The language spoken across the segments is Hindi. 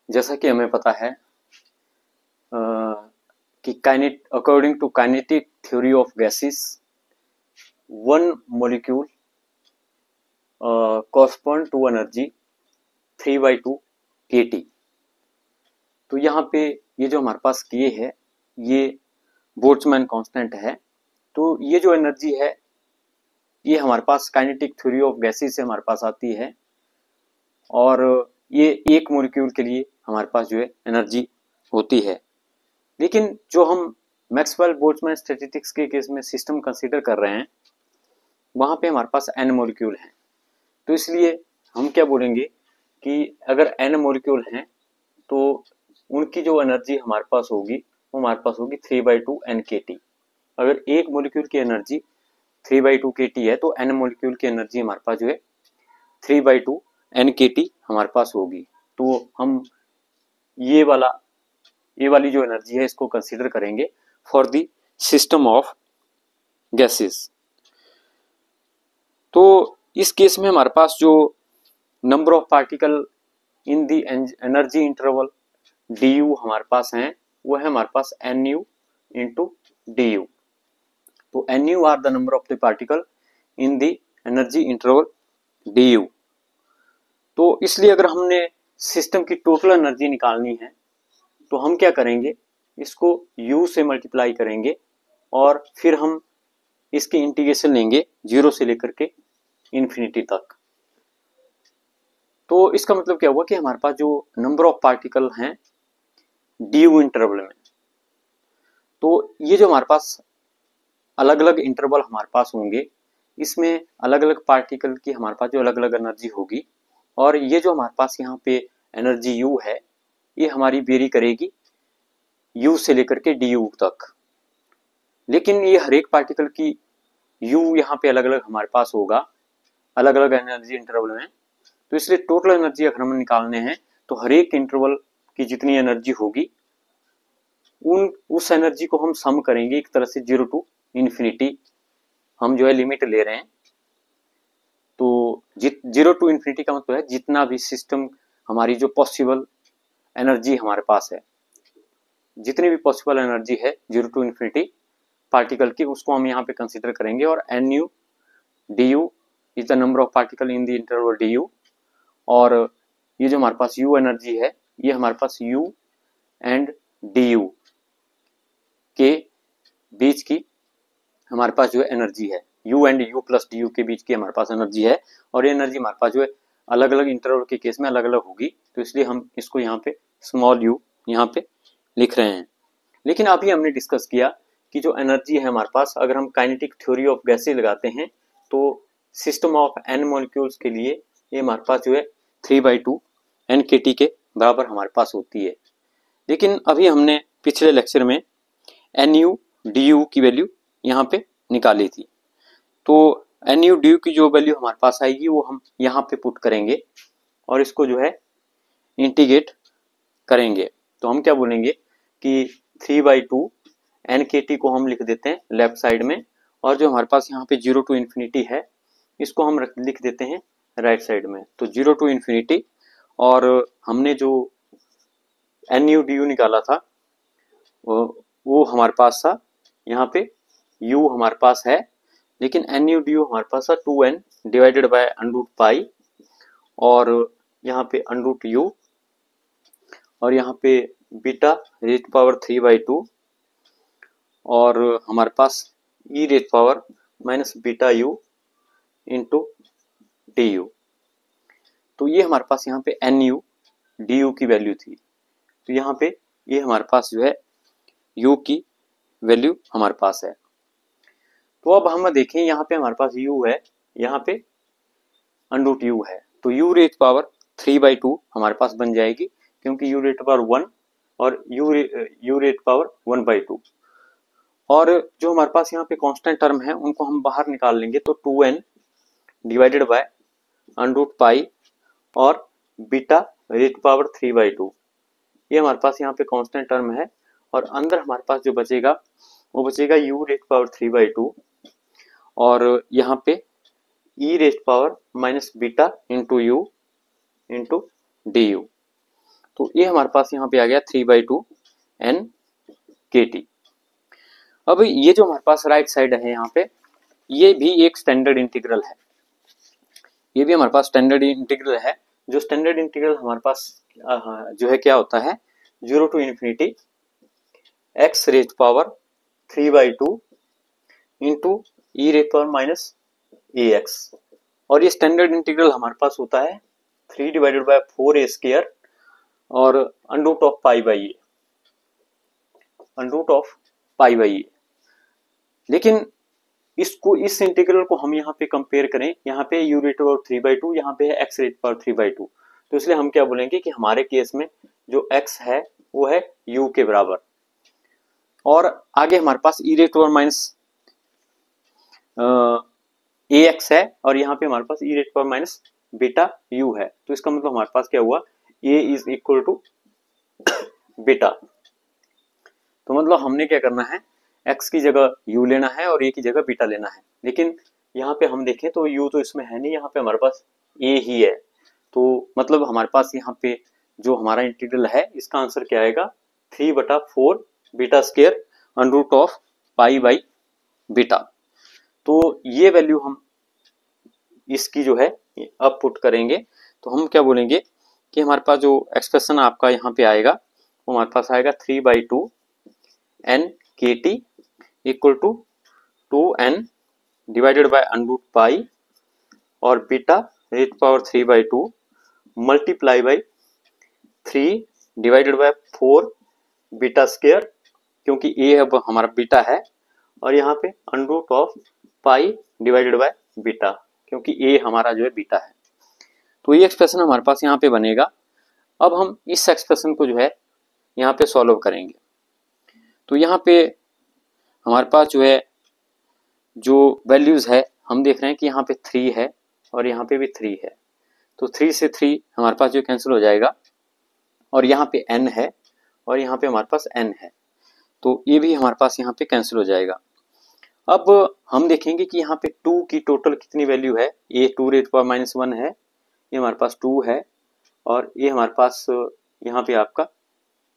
जैसा कि हमें पता है कि according to kinetic theory of gases, one molecule correspond to energy 3/2 kT। तो यहाँ पे ये जो हमारे पास किए है ये बोल्ट्जमैन कांस्टेंट है। तो ये जो एनर्जी है ये हमारे पास काइनेटिक थ्योरी ऑफ गैसेस से हमारे पास आती है, और ये एक मॉलिक्यूल के लिए हमारे पास जो है एनर्जी होती है। लेकिन जो हम मैक्सवेल बोल्ट्जमैन स्टैटिस्टिक्स के केस में सिस्टम कंसीडर कर रहे हैं वहां पे हमारे पास n मॉलिक्यूल हैं। तो इसलिए हम क्या बोलेंगे कि अगर n मॉलिक्यूल हैं तो उनकी जो एनर्जी हमारे पास होगी वो हमारे पास होगी 3/2 NKT। अगर एक मॉलिक्यूल की एनर्जी 3/2 kT है तो n मॉलिक्यूल की एनर्जी हमारे पास जो है 3/2 NKT हमारे पास होगी। तो हम ये वाली जो एनर्जी है इसको कंसीडर करेंगे for the system of gases. तो इस केस में हमारे पास जो number of particle in the energy interval du हमारे पास हैं वो है हमारे पास nu इंटू du। तो nu are the number of the particle in the energy interval du। तो इसलिए अगर हमने सिस्टम की टोटल एनर्जी निकालनी है तो हम क्या करेंगे, इसको u से मल्टीप्लाई करेंगे और फिर हम इसके इंटीग्रेशन लेंगे 0 से लेकर के इन्फिनिटी तक। तो इसका मतलब क्या हुआ कि हमारे पास जो नंबर ऑफ पार्टिकल हैं ड्यू इंटरवल में, तो ये जो हमारे पास अलग अलग इंटरवल हमारे पास होंगे इसमें अलग अलग पार्टिकल की हमारे पास जो अलग अलग एनर्जी होगी, और ये जो हमारे पास यहाँ पे एनर्जी u है ये हमारी वेरी करेगी u से लेकर के du तक। लेकिन ये हर एक पार्टिकल की u यहाँ पे अलग अलग हमारे पास होगा अलग अलग एनर्जी इंटरवल में। तो इसलिए टोटल एनर्जी अगर हम निकालने हैं तो हर एक इंटरवल की जितनी एनर्जी होगी उस एनर्जी को हम सम करेंगे एक तरह से 0 टू इन्फिनिटी, हम जो है लिमिट ले रहे हैं। तो 0 टू इन्फिनिटी का मतलब है जितना भी सिस्टम हमारी जो पॉसिबल एनर्जी हमारे पास है, जितनी भी पॉसिबल एनर्जी है 0 टू इन्फिनिटी पार्टिकल की, उसको हम यहाँ पे कंसिडर करेंगे। और nu du is the number of particle in the interval du, और ये जो हमारे पास u एनर्जी है ये हमारे पास u एंड du के बीच की हमारे पास जो है एनर्जी है, u and u plus du के बीच की हमारे पास एनर्जी है। और ये एनर्जी हमारे पास जो है अलग अलग इंटरवल के केस में अलग अलग होगी, तो इसलिए हम इसको यहाँ पे स्मॉल u यहाँ पे लिख रहे हैं। लेकिन अभी हमने डिस्कस किया कि जो एनर्जी है हमारे पास अगर हम काइनेटिक थ्योरी ऑफ गैसेस लगाते हैं तो सिस्टम ऑफ n मॉलिक्यूल्स के लिए ये हमारे पास जो है 3/2 NKT के बराबर हमारे पास होती है। लेकिन अभी हमने पिछले लेक्चर में nu du की वैल्यू यहाँ पे निकाली थी, तो nu du की जो वैल्यू हमारे पास आएगी वो हम यहाँ पे पुट करेंगे और इसको जो है इंटीग्रेट करेंगे। तो हम क्या बोलेंगे कि 3/2 NKT को हम लिख देते हैं लेफ्ट साइड में, और जो हमारे पास यहाँ पे 0 टू इन्फिनिटी है इसको हम लिख देते हैं राइट साइड में। तो 0 टू इन्फिनिटी, और हमने जो nu du निकाला था वो हमारे पास था यहाँ पे u हमारे पास है, लेकिन nu du हमारे पास था 2n divided by under root pi, और यहाँ पे अंडरूट u, और यहाँ पे बीटा रेज पावर 3/2, और हमारे पास e raise power minus beta u into du। तो ये हमारे पास यहाँ पे nu du की वैल्यू थी। तो यहाँ पे ये हमारे पास जो है u की वैल्यू हमारे पास है। तो अब हम देखें यहाँ पे हमारे पास u है, यहाँ पे अंडरूट u है, तो u रेज पावर 3/2 हमारे पास बन जाएगी क्योंकि u रेज पावर 1 और u रेज पावर 1/2। और जो हमारे पास यहाँ पे कांस्टेंट टर्म है उनको हम बाहर निकाल लेंगे, तो 2n divided by under root pi और बीटा रेज पावर 3/2, ये हमारे पास यहाँ पे कांस्टेंट टर्म है। और अंदर हमारे पास जो बचेगा वो बचेगा u रेज पावर 3/2 और यहाँ पे e raise power minus beta into u into du। तो ये हमारे पास यहाँ पे आ गया 3/2 n kT। अब ये जो हमारे पास राइट साइड है यहाँ पे, ये भी एक स्टैंडर्ड इंटीग्रल है, ये भी हमारे पास स्टैंडर्ड इंटीग्रल है। जो स्टैंडर्ड इंटीग्रल हमारे पास जो है क्या होता है, 0 to ∞ x raise power 3/2 into e raise power minus ax। और ये स्टैंडर्ड इंटीग्रल हमारे पास होता है 3/4a² और under root of pi by A. लेकिन इसको, इस इंटीग्रल को हम यहाँ पे कंपेयर करें, यहाँ पे u रेट पावर 3/2, यहाँ पे है x रेट पावर 3/2, तो इसलिए हम क्या बोलेंगे कि हमारे केस में जो x है वो है u के बराबर। और आगे हमारे पास e raise power minus ax है और यहाँ पे हमारे पास e raise power minus beta u है। तो इसका मतलब हमारे पास क्या हुआ, a is equal to beta. तो मतलब हमने क्या करना है, x की जगह u लेना है और a की जगह बीटा लेना है। लेकिन यहाँ पे हम देखें तो u तो इसमें है नहीं, यहाँ पे हमारे पास a ही है। तो मतलब हमारे पास यहाँ पे जो हमारा इंटीग्रल है इसका आंसर क्या आएगा, 3/4 beta square under root of pi by beta. तो ये वैल्यू हम इसकी जो है अब पुट करेंगे तो हम क्या बोलेंगे कि हमारे पास जो एक्सप्रेशन आपका यहाँ पे आएगा वो हमारे पास आएगा 3/2 n kT equal to 2n divided by under root pi और beta raise power 3/2 multiply by 3 divided by 4 beta square, क्योंकि a अब हमारा बीटा है, और यहाँ पे under root of pi divided by beta, क्योंकि a हमारा जो है बीटा है। तो ये एक्सप्रेशन हमारे पास यहाँ पे बनेगा। अब हम इस एक्सप्रेशन को जो है यहाँ पे सॉल्व करेंगे। तो यहाँ पे हमारे पास जो है जो वैल्यूज है हम देख रहे हैं कि यहाँ पे 3 है और यहाँ पे भी 3 है। तो 3 से 3 हमारे पास जो कैंसिल हो जाएगा, और यहाँ पे n है और यहाँ पे हमारे पास n है, तो ये भी हमारे पास यहाँ पे कैंसिल हो जाएगा। अब हम देखेंगे कि यहाँ पे 2 की टोटल कितनी वैल्यू है। ये 2 रेट पावर माइनस 1 है, ये हमारे पास 2 है, और ये हमारे पास यहाँ पे आपका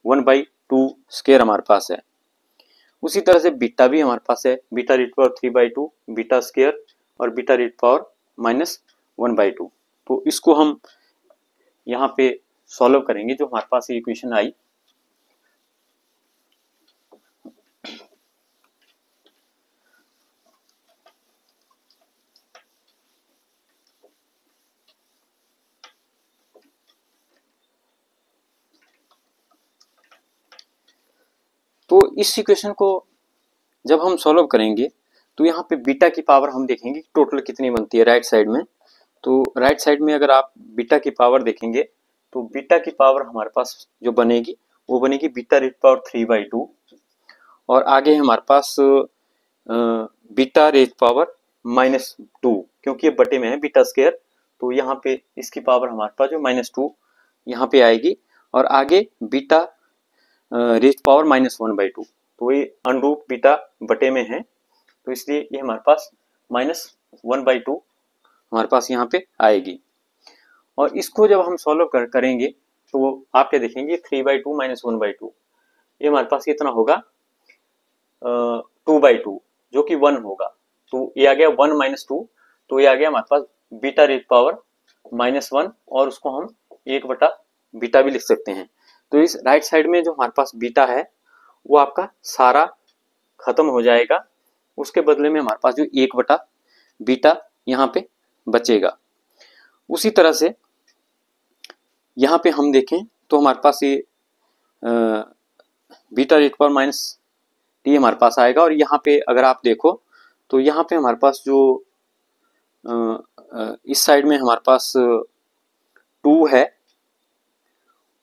1/2 स्क्वायर हमारे पास है। उसी तरह से बीटा भी हमारे पास है, beta raise power 3/2 beta square और बीटा रेट पावर माइनस 1/2। तो इसको हम यहाँ पे सॉल्व करेंगे, जो हमारे पास ये इक्वेशन आई। तो इस इक्वेशन को जब हम सॉल्व करेंगे तो यहाँ पे बीटा की पावर हम देखेंगे टोटल कितनी बनती है राइट साइड में। तो राइट साइड में अगर आप बीटा की पावर देखेंगे तो बीटा की पावर हमारे पास जो बनेगी वो बनेगी बीटा रेट पावर 3/2, और आगे हमारे पास बीटा रेट पावर -2, क्योंकि ये बटे में है बीटा स्क्वायर, तो यहाँ पे इसकी पावर हमारे पास जो -2 यहाँ पे आएगी, और आगे बीटा रेज पावर -1/2, तो ये अनरूट बीटा बटे में है, तो इसलिए ये हमारे पास -1/2 हमारे पास यहाँ पे आएगी। और इसको जब हम सॉल्व करेंगे तो आप क्या देखेंगे, 3/2 -1/2, ये हमारे पास कितना होगा 2/2, जो कि 1 होगा। तो ये आ गया 1 - 2, तो ये आ गया हमारे पास बीटा रेज पावर -1, और उसको हम 1/बीटा भी लिख सकते हैं। तो इस राइट साइड में जो हमारे पास बीटा है वो आपका सारा खत्म हो जाएगा, उसके बदले में हमारे पास जो 1/बीटा यहाँ पे बचेगा। उसी तरह से यहाँ पे हम देखें तो हमारे पास ये बीटा रेट पावर -t हमारे पास आएगा, और यहाँ पे अगर आप देखो तो यहाँ पे हमारे पास जो इस साइड में हमारे पास 2 है,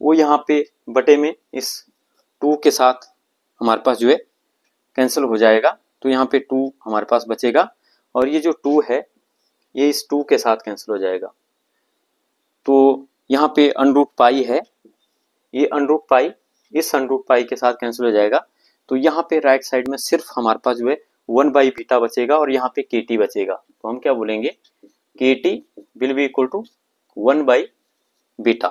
वो यहाँ पे बटे में इस 2 के साथ हमारे पास जो है कैंसिल हो जाएगा, तो यहाँ पे 2 हमारे पास बचेगा, और ये जो 2 है ये इस 2 के साथ कैंसिल हो जाएगा। तो यहाँ पे अनरूट पाई है, ये अनरूट पाई इस अनरूट पाई के साथ कैंसिल हो जाएगा, तो यहाँ पे राइट साइड में सिर्फ हमारे पास जो है 1/बीटा बचेगा, और यहाँ पे kT बचेगा। तो हम क्या बोलेंगे, kT will be equal to 1/बीटा।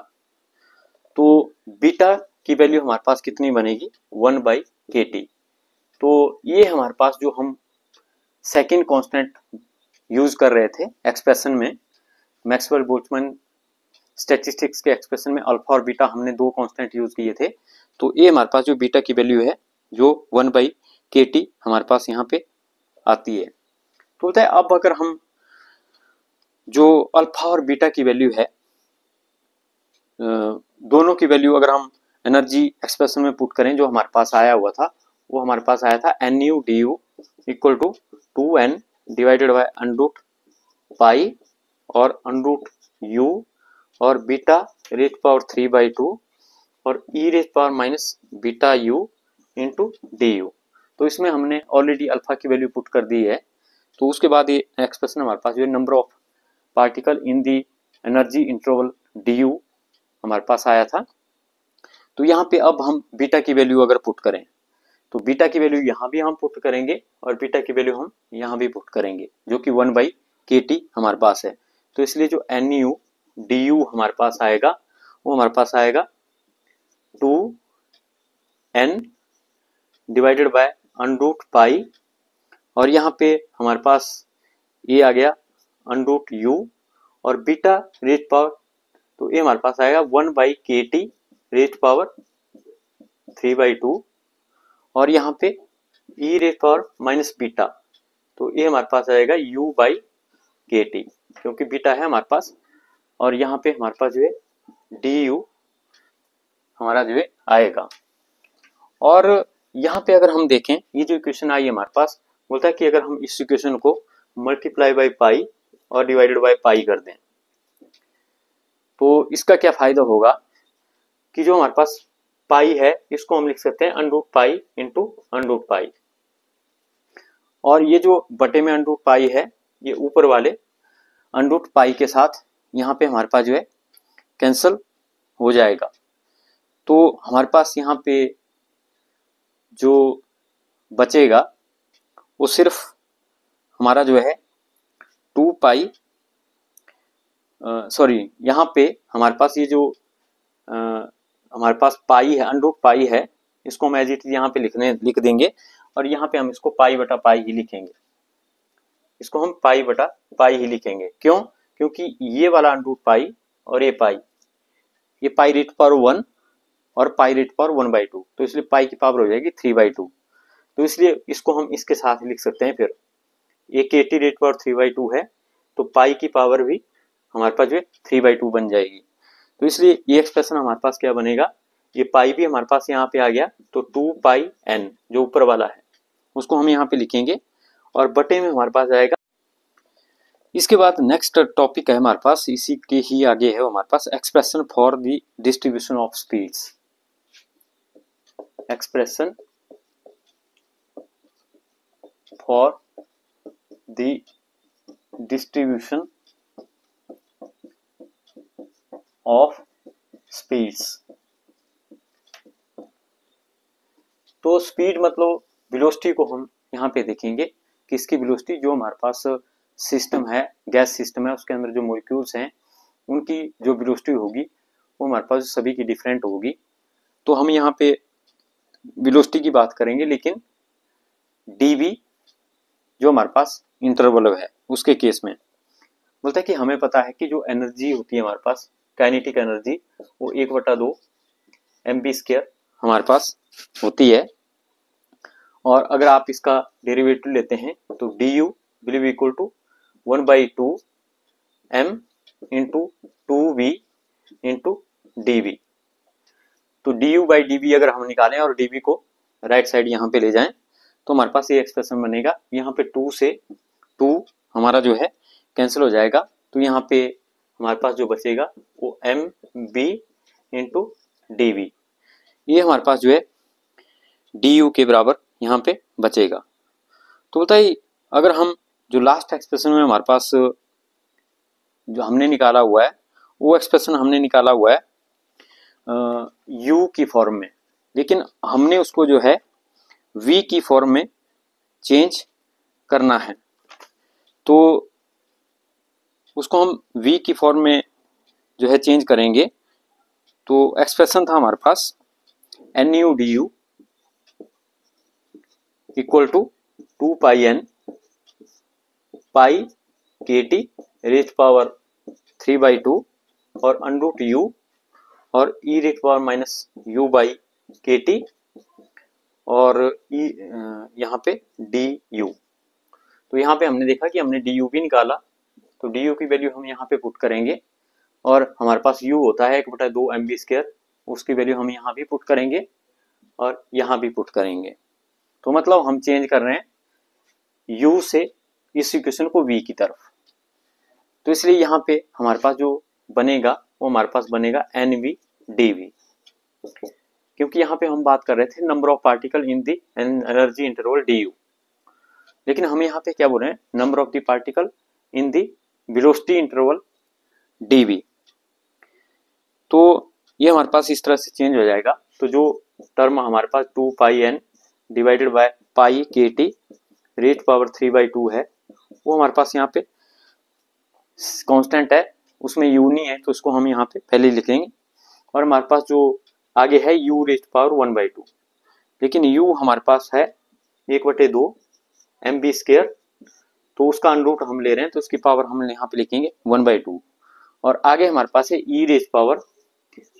तो बीटा की वैल्यू हमारे पास कितनी बनेगी 1/kT। तो ये हमारे पास जो हम सेकेंड कांस्टेंट यूज कर रहे थे एक्सप्रेशन में, मैक्सवेल बोल्ट्जमैन स्टैटिस्टिक्स के एक्सप्रेशन में अल्फा और बीटा हमने दो कांस्टेंट यूज किए थे। तो ये हमारे पास जो बीटा की वैल्यू है जो 1/kT हमारे पास यहाँ पे आती है। तो होता है अब अगर हम जो अल्फा और बीटा की वैल्यू है दोनों की वैल्यू अगर हम एनर्जी एक्सप्रेशन में पुट करें, जो हमारे पास आया हुआ था वो हमारे पास आया था NU DU equal to 2N divided by under root pi और अंडरूट U और बीटा रेज पावर 3/2 और e raise power minus beta U into DU। तो इसमें हमने ऑलरेडी अल्फा की वैल्यू पुट कर दी है। तो उसके बाद ये एक्सप्रेशन हमारे पास जो number of particle in the energy interval DU हमारे पास आया था। तो यहाँ पे अब हम बीटा की वैल्यू अगर पुट करें तो बीटा की वैल्यू यहाँ भी हम पुट करेंगे और बीटा की वैल्यू हम यहाँ भी पुट करेंगे जो कि 1/kT हमारे पास है। तो इसलिए जो NU DU हमारे पास आएगा वो हमारे पास आएगा 2N divided by under root pi और यहाँ पे हमारे पास ये आ गया अंडरूट U और बीटा रेज पावर, तो ये हमारे पास आएगा 1/kT रेज पावर 3/2 और यहाँ पे e raise power minus beta, तो ये हमारे पास आएगा U/kT क्योंकि बीटा है हमारे पास। और यहाँ पे हमारे पास जो है DU हमारा जो है आएगा। और यहाँ पे अगर हम देखें ये जो इक्वेशन आई है हमारे पास बोलता है कि अगर हम इस इक्वेशन को मल्टीप्लाई बाय पाई और डिवाइडेड बाय पाई कर दें तो इसका क्या फायदा होगा कि जो हमारे पास पाई है इसको हम लिख सकते हैं under root pi into under root pi और ये जो बटे में अंडरूट पाई है ये ऊपर वाले अंडरूट पाई के साथ यहाँ पे हमारे पास जो है कैंसल हो जाएगा। तो हमारे पास यहाँ पे जो बचेगा वो सिर्फ हमारा जो है 2 पाई सॉरी यहाँ पे हमारे पास ये जो हमारे पास पाई है अंडरूट पाई है इसको हम एज इट इज यहाँ पे लिख देंगे और यहाँ पे हम इसको पाई बटा पाई ही लिखेंगे, इसको हम पाई बटा पाई ही लिखेंगे। क्यों? क्योंकि ये वाला अंडरूट पाई और ये पाई रेट पावर 1 और पाई रेट पावर 1/2, तो इसलिए पाई की पावर हो जाएगी 3/2। तो इसलिए इसको हम इसके साथ लिख सकते हैं। फिर ये KT रेट पावर 3/2 है तो पाई की पावर भी हमारे पास जो है 3/2 बन जाएगी। तो इसलिए ये एक्सप्रेशन हमारे पास क्या बनेगा, ये पाई भी हमारे पास यहाँ पे आ गया तो 2πN जो ऊपर वाला है उसको हम यहाँ पे लिखेंगे और बटे में हमारे पास आएगा। इसके बाद नेक्स्ट टॉपिक है हमारे पास, इसी के ही आगे है हमारे पास expression for the distribution of speeds. Expression for the distribution of speeds. तो स्पीड मतलब वेलोसिटी को हम यहाँ पे देखेंगे कि इसकी वेलोसिटी जो हमारे पास सिस्टम है, गैस सिस्टम है, उसके अंदर जो मॉलिक्यूल्स हैं उनकी जो वेलोसिटी होगी वो हमारे पास सभी की डिफरेंट होगी। तो हम यहाँ पे वेलोसिटी की बात करेंगे, लेकिन dv जो हमारे पास इंटरवल है उसके केस में बोलता है कि हमें पता है कि जो एनर्जी होती है हमारे पास काइनेटिक एनर्जी वो 1/2 mv² हमारे पास होती है। और अगर आप इसका डेरिवेटिव लेते हैं तो du will be equal to 1/2 m into 2v into dv। तो du/dv अगर हम निकालें और dv को राइट साइड यहाँ पे ले जाएं तो हमारे पास ये एक्सप्रेशन बनेगा। यहाँ पे 2 से 2 हमारा जो है कैंसिल हो जाएगा, तो यहाँ पे हमारे पास जो बचेगा वो mv इंटू dv, ये हमारे पास जो है du के बराबर यहाँ पे बचेगा। तो बताइए अगर हम जो लास्ट एक्सप्रेशन में हमारे पास जो हमने निकाला हुआ है वो एक्सप्रेशन हमने निकाला हुआ है u की फॉर्म में, लेकिन हमने उसको जो है v की फॉर्म में चेंज करना है। तो उसको हम v की फॉर्म में जो है चेंज करेंगे तो एक्सप्रेशन था हमारे पास NU DU equal to 2 pi n pi KT raise power 3/2 और अंडरूट U और e raise power minus U by KT और यहाँ पे DU। तो यहाँ पे हमने देखा कि हमने DU भी निकाला, तो DU की वैल्यू हम यहाँ पे पुट करेंगे और हमारे पास U होता है 1/2 MV², उसकी वैल्यू हम यहाँ भी पुट करेंगे और यहाँ भी पुट करेंगे। तो मतलब हम चेंज कर रहे हैं U से इस इक्वेशन को V की तरफ। तो इसलिए यहाँ पे हमारे पास जो बनेगा वो हमारे पास बनेगा NV DV, क्योंकि यहाँ पे हम बात कर रहे थे number of particle in the energy interval DU, लेकिन हम यहाँ पे क्या बोल रहे हैं number of the particle in the velocity interval DV। तो ये हमारे पास इस तरह से चेंज हो जाएगा। तो जो टर्म हमारे पास 2 पाई n divided by pi KT raise power 3/2 है, वो हमारे पास यहाँ पे कांस्टेंट है, उसमें U नहीं है तो उसको हम यहाँ पे पहले लिख लेंगे। और हमारे पास जो आगे है U रेज पावर 1/2, लेकिन U हमारे पास है 1/2 MV², तो उसका अंडरूट हम ले रहे हैं तो उसकी पावर हम यहाँ पे लिखेंगे 1/2। और आगे हमारे पास है e raise power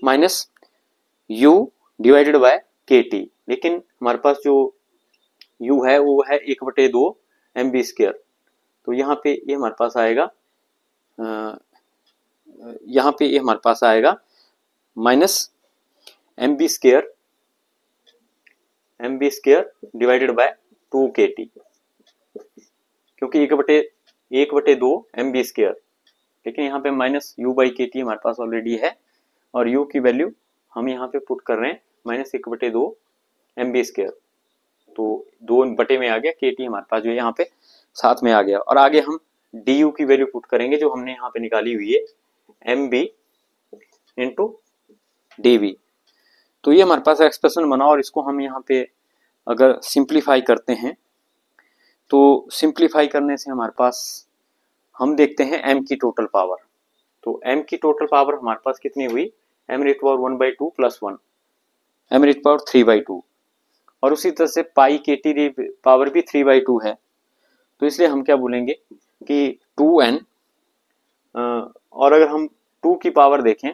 minus U divided by KT, लेकिन हमारे पास जो U है वो है 1/2 MV²। तो यहाँ पे ये हमारे पास आएगा यहाँ पे ये हमारे पास आएगा minus MV² divided by 2 KT, क्योंकि 1/2 MV², लेकिन यहाँ पे माइनस U बाई KT हमारे पास ऑलरेडी है और U की वैल्यू हम यहाँ पे पुट कर रहे हैं माइनस 1/2 MV²। तो 2 में आ गया, KT हमारे पास जो है यहाँ पे साथ में आ गया। और आगे हम DU की वैल्यू पुट करेंगे जो हमने यहाँ पे निकाली हुई है MV इंटू DV। तो ये हमारे पास एक्सप्रेशन बना और इसको हम यहाँ पे अगर सिंप्लीफाई करते हैं तो सिंप्लीफाई करने से हमारे पास हम देखते हैं M की टोटल पावर। तो M की टोटल पावर हमारे पास कितनी हुई, M raise power 1/2 plus 1 M raise power 3/2, और उसी तरह से पाई KT पावर भी 3/2 है। तो इसलिए हम क्या बोलेंगे कि 2n, और अगर हम 2 की पावर देखें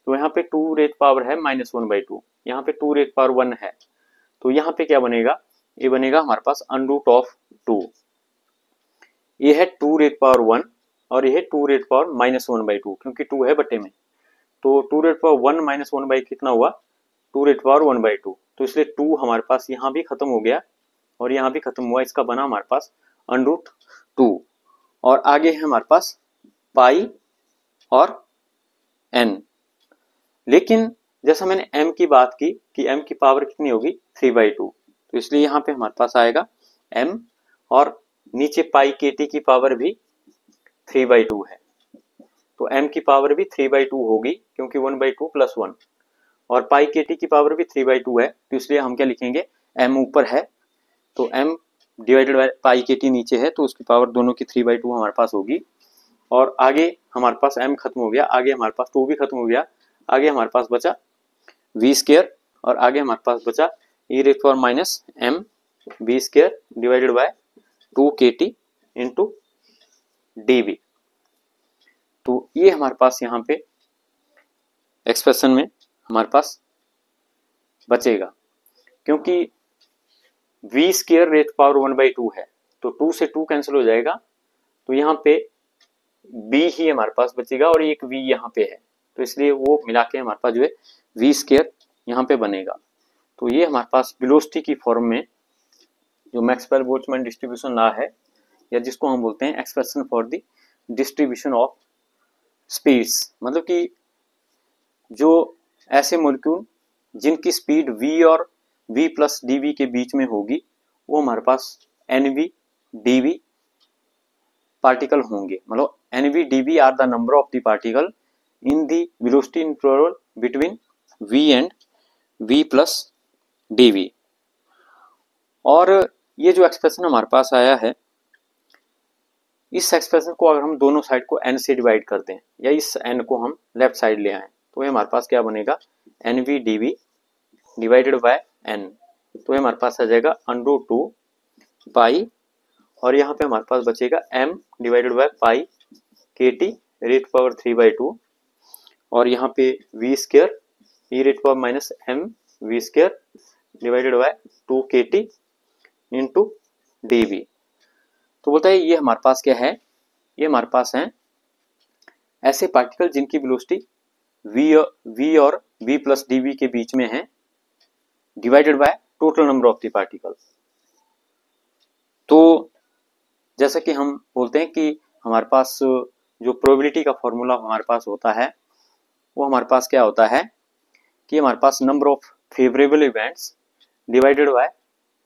तो यहाँ पे 2 रेज पावर है माइनस 1/2, यहाँ पे 2 रेज पावर 1 है, तो यहाँ पे क्या बनेगा, ये बनेगा हमारे पास अंडरूट ऑफ 2। ये है 2 रेज पावर 1 और ये है 2 रेज पावर माइनस 1/2, क्योंकि 2 है बटे में, तो 2 रेज पावर 1 माइनस 1 कितना हुआ 2 रेज पावर 1/2। तो इसलिए 2 हमारे पास यहाँ भी खत्म हो गया और यहाँ भी खत्म हुआ, इसका बना हमारे पास अंडरूट 2। और आगे है हमारे पास पाई और n, लेकिन जैसा मैंने m की बात की कि m की पावर कितनी होगी 3/2, तो इसलिए यहाँ पे हमारे पास आएगा m और नीचे पाई KT की पावर भी 3/2 है, तो m की पावर भी 3/2 होगी क्योंकि 1/2 प्लस 1, और पाई KT की पावर भी 3/2 है, तो इसलिए हम क्या लिखेंगे m ऊपर है तो m divided by pi KT नीचे है, तो उसकी पावर दोनों की 3/2 हमारे पास होगी। और आगे हमारे पास m खत्म हो गया, आगे हमारे पास 2 भी खत्म हो गया, आगे हमारे पास बचा V² और आगे हमारे पास बचा e raise power minus m V² divided by 2 KT into DV। तो ये हमारे पास यहाँ पे एक्सप्रेशन में हमारे पास बचेगा, क्योंकि V² रेज पावर 1/2 है तो 2 से 2 कैंसिल हो जाएगा, तो यहाँ पे B ही हमारे पास बचेगा और एक V यहाँ पे है, तो इसलिए वो मिला के हमारे पास जो है V² यहाँ पे बनेगा। तो ये हमारे पास वेलोसिटी की फॉर्म में जो मैक्सवेल बोल्ट्जमैन डिस्ट्रीब्यूशन लॉ है, या जिसको हम बोलते हैं expression for the distribution of speeds, मतलब कि जो ऐसे मॉलिक्यूल जिनकी स्पीड V और V प्लस DV के बीच में होगी वो हमारे पास NV DV पार्टिकल होंगे। मतलब NV DV are the number of the particle in the velocity interval between V and V plus DV। और ये जो एक्सप्रेशन हमारे पास आया है, इस एक्सप्रेशन को अगर हम दोनों साइड को n से डिवाइड कर दें या इस n को हम लेफ्ट साइड ले आए तो ये हमारे पास क्या बनेगा, NV dV divided by n, तो ये हमारे पास आ जाएगा √2 पाई, और यहाँ पे हमारे पास बचेगा m divided by pi KT raise power 3/2, और यहाँ पे v square e raise power minus m v square divided by 2 KT into dV। तो बोलता है ये हमारे पास क्या है, ये हमारे पास है ऐसे पार्टिकल जिनकी वेलोसिटी v और v प्लस dv के बीच में है, divided by total number of the particle. तो जैसा कि हम बोलते हैं कि हमारे पास जो प्रोबेबिलिटी का फॉर्मूला हमारे पास होता है, वो हमारे पास क्या होता है कि हमारे पास number of favourable events divided by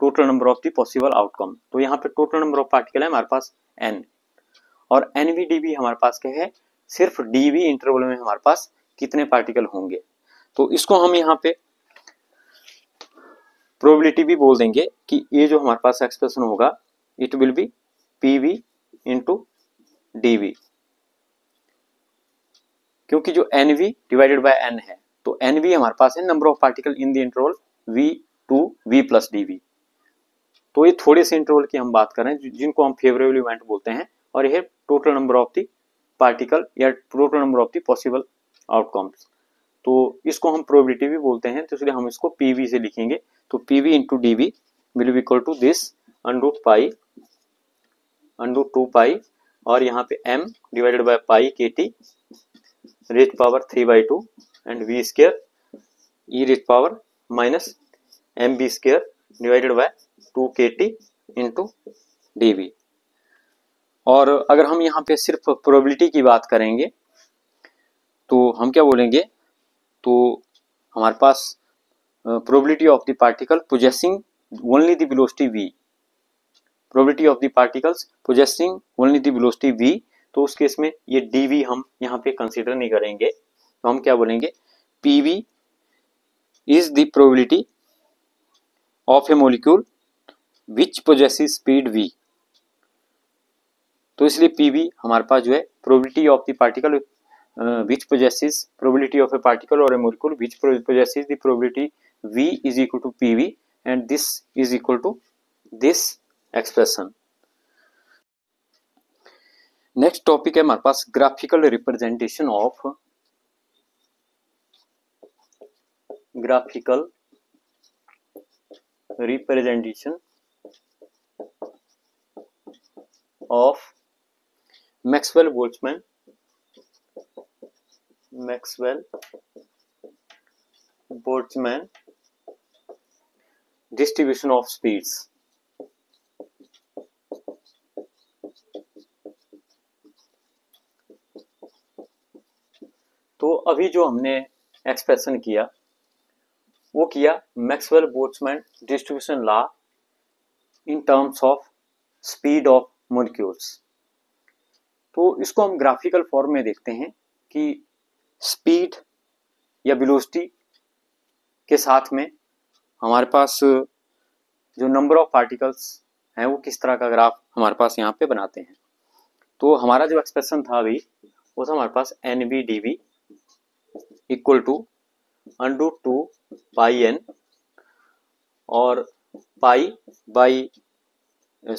total number of the possible outcome. तो यहाँ पे टोटल नंबर ऑफ पार्टिकल है हमारे पास n, और NVDV हमारे पास क्या है, सिर्फ dV इंटरवल में हमारे पास कितने पार्टिकल होंगे। तो इसको हम यहाँ पे प्रोबेबिलिटी भी बोल देंगे कि ये जो हमारे पास एक्सप्रेशन होगा it will be PV into DV, क्योंकि जो NV डिवाइडेड बाय n है, तो NV हमारे पास है number of particle in the interval V to V plus DV। तो ये थोड़े से इंटरवल की हम बात कर रहे हैं जिनको हम फेवरेबल इवेंट बोलते हैं, और यह total number of the particle या total number of the possible outcomes. तो इसको हम प्रोबेबिलिटी भी बोलते हैं, तो इसलिए हम इसको PV से लिखेंगे। तो PV into DV will be equal to this √2 pi, और यहाँ पे m divided by pi KT raise power 3/2 and v square e raise power minus mv square divided by 2 KT into dV। और अगर हम यहाँ पे सिर्फ प्रोबेबिलिटी की बात करेंगे तो हम क्या बोलेंगे, तो हमारे पास probability of the particle possessing only the velocity v, probability of the particles possessing only the velocity v। तो उस केस में ये dv हम यहाँ पे कंसीडर नहीं करेंगे, तो हम क्या बोलेंगे, PV is the probability of A molecule which possesses speed v। तो इसलिए PV हमारे पास जो है probability of the particle which possesses probability of a particle or a molecule which possesses the probability V is equal to PV, and this is equal to this expression। Next topic है हमारे पास graphical representation of Maxwell-Boltzmann distribution of speeds। तो अभी जो हमने एक्सप्रेशन किया वो किया Maxwell-Boltzmann distribution law in terms of speed of molecules. तो इसको हम ग्राफिकल फॉर्म में देखते हैं कि स्पीड या वेलोसिटी के साथ में हमारे पास जो नंबर ऑफ पार्टिकल्स हैं वो किस तरह का ग्राफ हमारे पास यहाँ पे बनाते हैं। तो हमारा जो एक्सप्रेशन था अभी वो था हमारे पास NVDV equal to √2 pi n और pi by m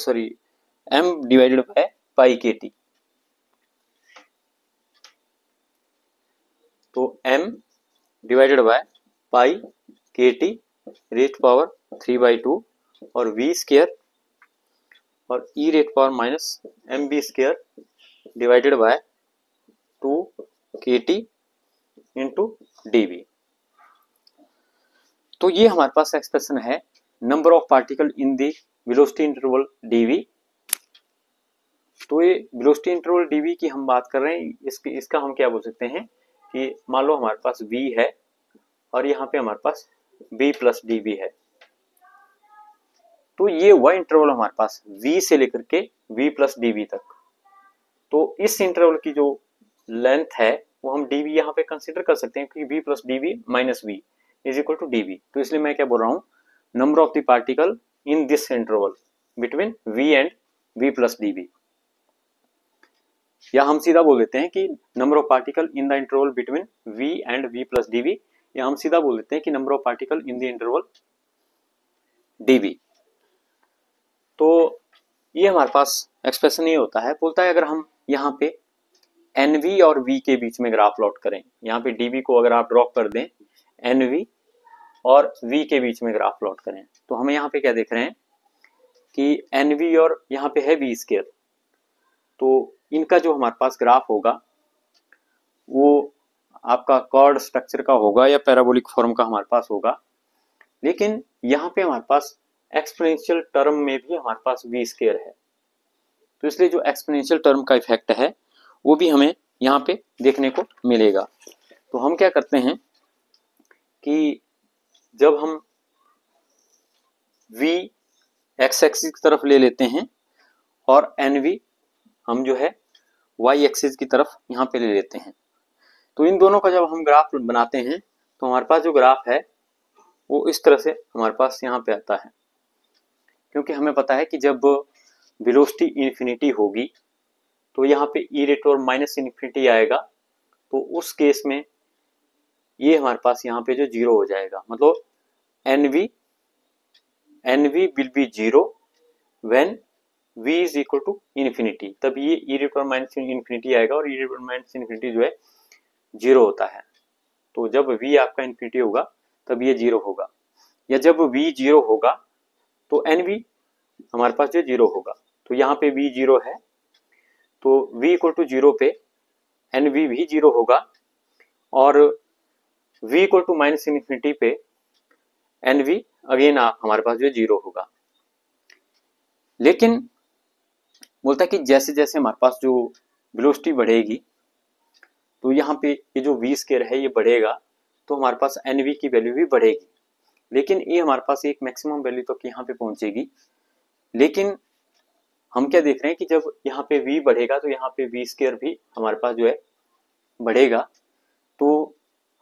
divided by pi KT। तो m divided by pi KT raise power 3/2 और v स्क्वायर और e raise power minus mv square divided by 2 KT into dV। तो ये हमारे पास एक्सप्रेशन है number of particle in the velocity interval dV। तो ये वेलोसिटी इंटरवल dV की हम बात कर रहे हैं, इसका हम क्या बोल सकते हैं कि मान लो हमारे पास v है और यहाँ पे हमारे पास v प्लस dV है। तो ये वह इंटरवल हमारे पास v से लेकर के v प्लस dV तक। तो इस इंटरवल की जो लेंथ है वो हम dV यहाँ पे कंसीडर कर सकते हैं क्योंकि v plus dV minus v is equal to dV। तो इसलिए मैं क्या बोल रहा हूँ, number of the particle in this interval between v and v plus dV। या हम सीधा बोल देते हैं कि number of particle in the interval between v and v plus dv, या हम सीधा बोल देते हैं कि number of particle in the interval dv। तो ये हमारे पास एक्सप्रेशन ये होता है, बोलता है अगर हम यहाँ पे nv और v के बीच में ग्राफ प्लॉट करें, यहाँ पे dv को अगर आप ड्रॉप कर दें, nv और v के बीच में ग्राफ प्लॉट करें, तो हमें यहाँ पे क्या देख रहे हैं कि nv और यहाँ पे है v स्क्वायर, तो इनका जो हमारे पास ग्राफ होगा वो आपका कॉर्ड स्ट्रक्चर का होगा या पैराबोलिक फॉर्म का हमारे पास होगा। लेकिन यहाँ पे हमारे पास एक्सपोनेंशियल टर्म में भी हमारे पास v स्क्वायर है, तो इसलिए जो एक्सपोनेंशियल टर्म का इफेक्ट है वो भी हमें यहाँ पे देखने को मिलेगा। तो हम क्या करते हैं कि जब हम v एक्स एक्सिस की तरफ ले लेते हैं और nv हम जो है y एक्सिस की तरफ यहाँ पे ले लेते हैं, तो इन दोनों का जब हम ग्राफ बनाते हैं तो हमारे पास जो ग्राफ है वो इस तरह से हमारे पास यहाँ पे आता है, क्योंकि हमें पता है कि जब वेलोसिटी इन्फिनिटी होगी तो यहाँ पे ई रेट और माइनस इन्फिनिटी आएगा, तो उस केस में ये हमारे पास यहाँ पे जो जीरो हो जाएगा, मतलब nv will be zero when v is equal to infinity, तब ये ई रेट और माइनस इन्फिनिटी आएगा और ई रेट और माइनस इन्फिनिटी जो है जीरो होता है। तो जब v आपका इन्फिनिटी होगा तब ये जीरो होगा, या जब v जीरो होगा तो nv हमारे पास जो जीरो होगा। तो यहाँ पे v जीरो है तो v इक्वल टू जीरो पे nv भी जीरो होगा, और v equal to minus infinity पे nv अगेन हमारे पास जो जीरो होगा। लेकिन बोलता है कि जैसे जैसे हमारे पास जो वेलोसिटी बढ़ेगी तो यहाँ पे ये जो v स्क्वायर है ये बढ़ेगा, तो हमारे पास nv की वैल्यू भी बढ़ेगी, लेकिन ये हमारे पास एक मैक्सिमम वैल्यू तक यहाँ पे पहुंचेगी। लेकिन हम क्या देख रहे हैं कि जब यहाँ पे v बढ़ेगा तो यहाँ पे v स्क्वायर भी हमारे पास जो है बढ़ेगा, तो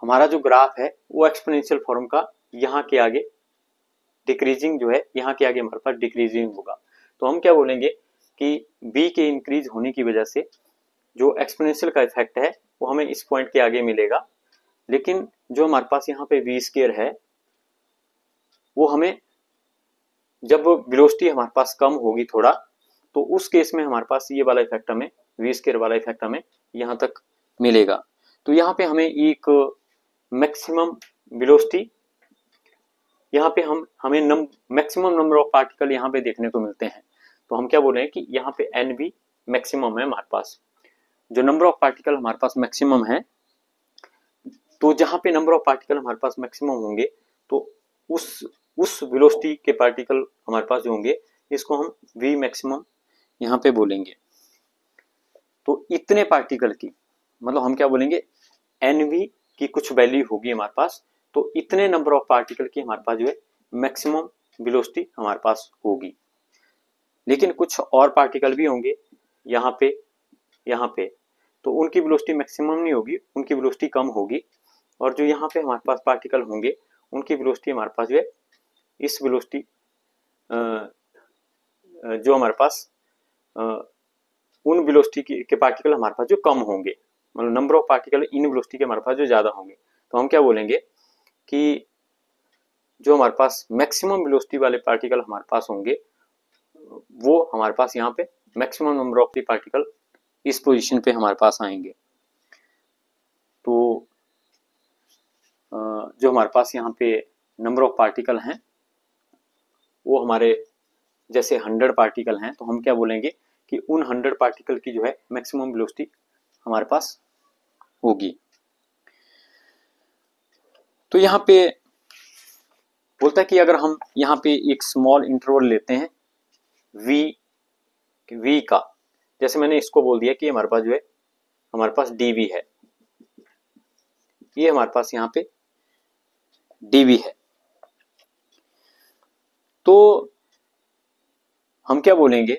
हमारा जो ग्राफ है वो एक्सपोनेंशियल फॉर्म का यहाँ के आगे डिक्रीजिंग जो है, यहाँ के आगे हमारे पास डिक्रीजिंग होगा। तो हम क्या बोलेंगे कि b के इंक्रीज होने की वजह से जो एक्सपोनेंशियल का इफेक्ट है वो हमें इस पॉइंट के आगे मिलेगा, लेकिन जो हमारे पास यहाँ पे v स्क्वायर है वो हमें जब वेलोसिटी हमारे पास कम होगी थोड़ा, तो उस केस में हमारे पास ये वाला इफेक्ट हमें v स्क्वायर वाला इफेक्ट हमें यहाँ तक मिलेगा। तो यहाँ पे हमें एक मैक्सिमम वेलोसिटी, यहाँ पे हमें मैक्सिमम नंबर ऑफ पार्टिकल यहाँ पे देखने को मिलते हैं। तो हम क्या बोल रहे हैं कि यहाँ पे nv मैक्सिमम है हमारे पास, जो नंबर ऑफ पार्टिकल हमारे पास मैक्सिमम है। तो जहाँ पे नंबर ऑफ पार्टिकल हमारे पास मैक्सिमम होंगे तो उस वेलोसिटी के पार्टिकल हमारे पास जो होंगे इसको हम v मैक्सिमम यहाँ पे बोलेंगे। तो इतने पार्टिकल की मतलब हम क्या बोलेंगे, nv की कुछ वैल्यू होगी हमारे पास, तो इतने नंबर ऑफ पार्टिकल की हमारे पास जो है मैक्सिमम वेलोसिटी हमारे पास होगी। लेकिन कुछ और पार्टिकल भी होंगे यहाँ पे, तो उनकी वेलोसिटी मैक्सिमम नहीं होगी, उनकी वेलोसिटी कम होगी, और जो यहाँ पे हमारे पास पार्टिकल होंगे उनकी वेलोसिटी हमारे पास जो है इस वेलोसिटी जो हमारे पास उन वेलोसिटी के पार्टिकल हमारे पास जो कम होंगे, मतलब number of particle in velocity के हमारे पास जो ज्यादा होंगे, तो हम क्या बोलेंगे कि जो हमारे पास मैक्सिमम वेलोसिटी वाले पार्टिकल हमारे पास होंगे वो हमारे पास यहाँ पे maximum number of the particle इस पोजीशन पे हमारे पास आएंगे। तो जो हमारे पास यहाँ पे नंबर ऑफ पार्टिकल हैं वो हमारे जैसे 100 पार्टिकल हैं, तो हम क्या बोलेंगे कि उन 100 पार्टिकल की जो है मैक्सिमम वेलोसिटी हमारे पास होगी। तो यहाँ पे बोलता है कि अगर हम यहाँ पे एक स्मॉल इंटरवल लेते हैं v का, जैसे मैंने इसको बोल दिया कि हमारे पास जो है हमारे पास dv है, ये हमारे पास यहाँ पे dv है, तो हम क्या बोलेंगे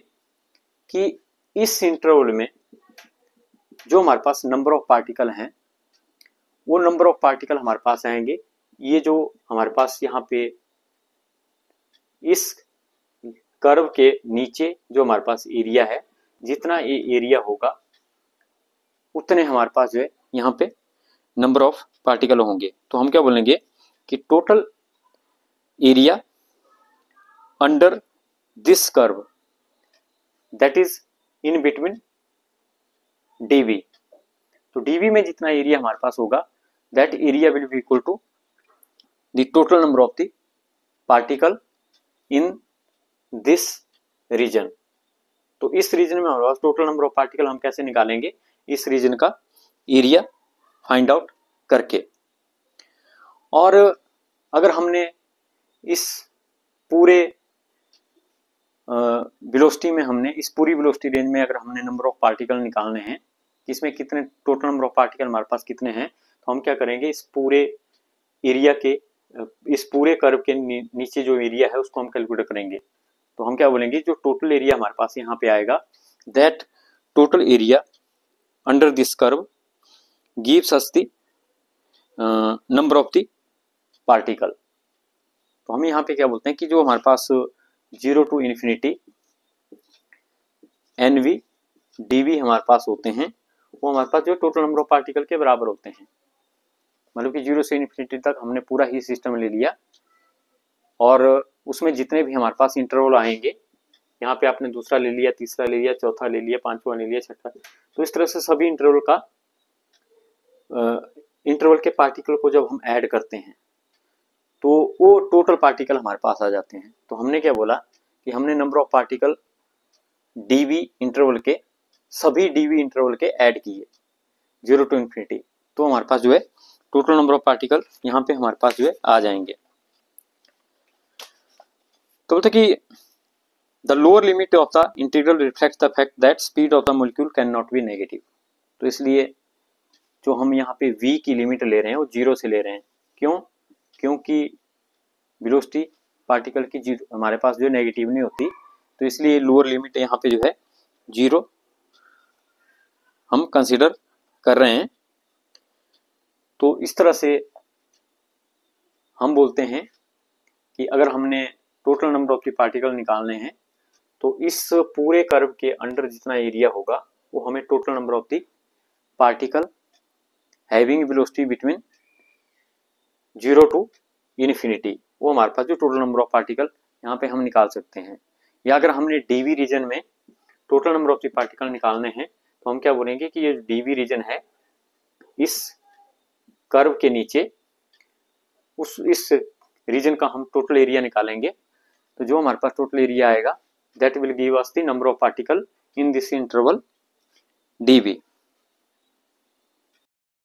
कि इस इंटरवल में जो हमारे पास नंबर ऑफ पार्टिकल हैं वो नंबर ऑफ पार्टिकल हमारे पास आएंगे, ये जो हमारे पास यहाँ पे इस कर्व के नीचे जो हमारे पास एरिया है, जितना ये एरिया होगा उतने हमारे पास जो है यहाँ पे नंबर ऑफ पार्टिकल होंगे। तो हम क्या बोलेंगे कि total area under this curve that is in between dv. तो डीवी में जितना एरिया हमारे पास होगा that area will be equal to the total number of the particle in this region. तो इस रीजन में हमारे पास टोटल नंबर ऑफ पार्टिकल हम कैसे निकालेंगे, इस रीजन का एरिया फाइंड आउट करके। और अगर हमने इस पूरे वेलोसिटी में हमने इस पूरी वेलोसिटी रेंज में अगर हमने नंबर ऑफ पार्टिकल निकालने हैं, इसमें कितने टोटल नंबर ऑफ पार्टिकल हमारे पास कितने हैं, तो हम क्या करेंगे इस पूरे एरिया के इस पूरे कर्व के नीचे जो एरिया है उसको हम कैलकुलेट करेंगे। तो हम क्या बोलेंगे जो टोटल एरिया हमारे पास यहाँ पे आएगा that total area under this curve gives us the number of the particle. तो हम यहाँ पे क्या बोलते हैं कि जो हमारे पास 0 टू इन्फिनिटी एनवी डीवी हमारे पास होते हैं वो हमारे पास जो टोटल नंबर ऑफ पार्टिकल के बराबर होते हैं। मतलब कि 0 से इन्फिनिटी तक हमने पूरा ही सिस्टम ले लिया और उसमें जितने भी हमारे पास इंटरवल आएंगे, यहाँ पे आपने दूसरा ले लिया, तीसरा ले लिया, चौथा ले लिया, पांचवा ले लिया, छठा, तो इस तरह से सभी इंटरवल का इंटरवल के पार्टिकल को जब हम ऐड करते हैं तो वो टोटल पार्टिकल हमारे पास आ जाते हैं। तो हमने क्या बोला कि हमने number of particle dv interval के सभी डीवी इंटरवल के ऐड किए 0 टू इन्फिनिटी, तो हमारे पास जो है टोटल नंबर ऑफ पार्टिकल यहाँ पे हमारे पास जो है आ जाएंगे। तो बोलते कि the lower limit of the integral reflects the fact that speed of the molecule can not be negative. तो इसलिए जो हम यहाँ पे v की लिमिट ले रहे हैं वो 0 से ले रहे हैं। क्यों? क्योंकि वेलोसिटी पार्टिकल की हमारे पास जो नेगेटिव नहीं होती, तो इसलिए लोअर लिमिट यहाँ पे जो है 0 हम कंसिडर कर रहे हैं। तो इस तरह से हम बोलते हैं कि अगर हमने total number of the particle निकालने हैं तो इस पूरे कर्व के अंडर जितना एरिया होगा वो हमें total number of the particle having velocity between 0 to infinity, वो हमारे पास जो टोटल नंबर ऑफ पार्टिकल यहाँ पे हम निकाल सकते हैं। या अगर हमने डीवी रीजन में total number of the particle निकालने हैं तो हम क्या बोलेंगे कि ये डीवी रीजन है इस कर्व के नीचे इस रीजन का हम टोटल एरिया निकालेंगे। तो जो हमारे पास टोटल एरिया आएगा that will give us the number of particle in this interval DV.